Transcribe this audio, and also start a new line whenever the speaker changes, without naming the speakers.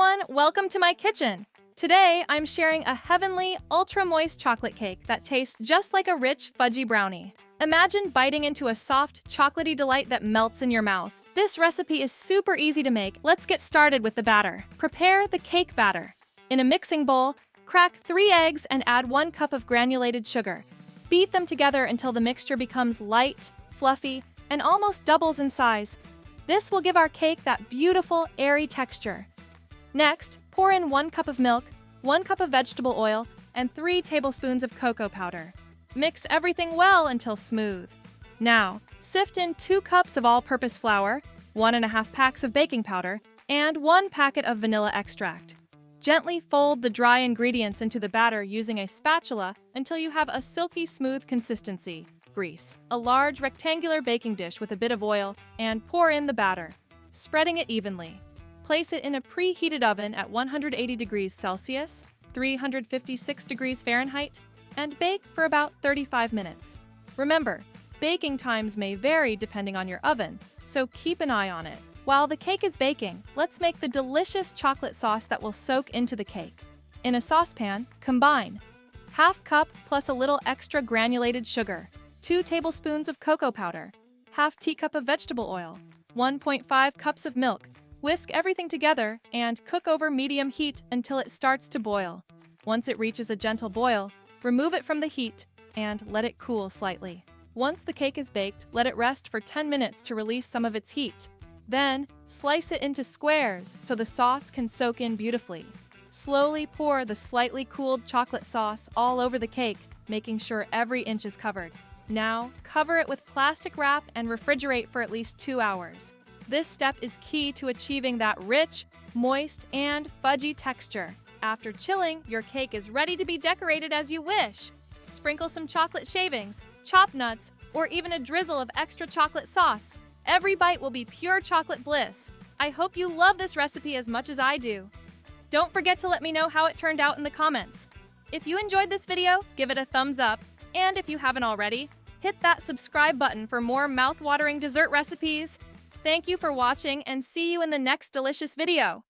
everyone, welcome to my kitchen. Today, I'm sharing a heavenly, ultra-moist chocolate cake that tastes just like a rich, fudgy brownie. Imagine biting into a soft, chocolatey delight that melts in your mouth. This recipe is super easy to make. Let's get started with the batter. Prepare the cake batter. In a mixing bowl, crack 3 eggs and add 1 cup of granulated sugar. Beat them together until the mixture becomes light, fluffy, and almost doubles in size. This will give our cake that beautiful, airy texture. Next, pour in 1 cup of milk, 1 cup of vegetable oil, and 3 tablespoons of cocoa powder. Mix everything well until smooth. Now, sift in 2 cups of all-purpose flour, 1½ packs of baking powder, and 1 packet of vanilla extract. Gently fold the dry ingredients into the batter using a spatula until you have a silky smooth consistency. Grease a large rectangular baking dish with a bit of oil and pour in the batter, spreading it evenly. Place it in a preheated oven at 180 degrees Celsius, 356 degrees Fahrenheit, and bake for about 35 minutes. Remember, baking times may vary depending on your oven, so keep an eye on it. While the cake is baking, let's make the delicious chocolate sauce that will soak into the cake. In a saucepan, combine ½ cup plus a little extra granulated sugar, 2 tablespoons of cocoa powder, ½ teacup of vegetable oil, 1.5 cups of milk. Whisk everything together and cook over medium heat until it starts to boil. Once it reaches a gentle boil, remove it from the heat and let it cool slightly. Once the cake is baked, let it rest for 10 minutes to release some of its heat. Then, slice it into squares so the sauce can soak in beautifully. Slowly pour the slightly cooled chocolate sauce all over the cake, making sure every inch is covered. Now, cover it with plastic wrap and refrigerate for at least 2 hours. This step is key to achieving that rich, moist, and fudgy texture. After chilling, your cake is ready to be decorated as you wish. Sprinkle some chocolate shavings, chopped nuts, or even a drizzle of extra chocolate sauce. Every bite will be pure chocolate bliss. I hope you love this recipe as much as I do. Don't forget to let me know how it turned out in the comments. If you enjoyed this video, give it a thumbs up. And if you haven't already, hit that subscribe button for more mouth-watering dessert recipes. Thank you for watching and see you in the next delicious video.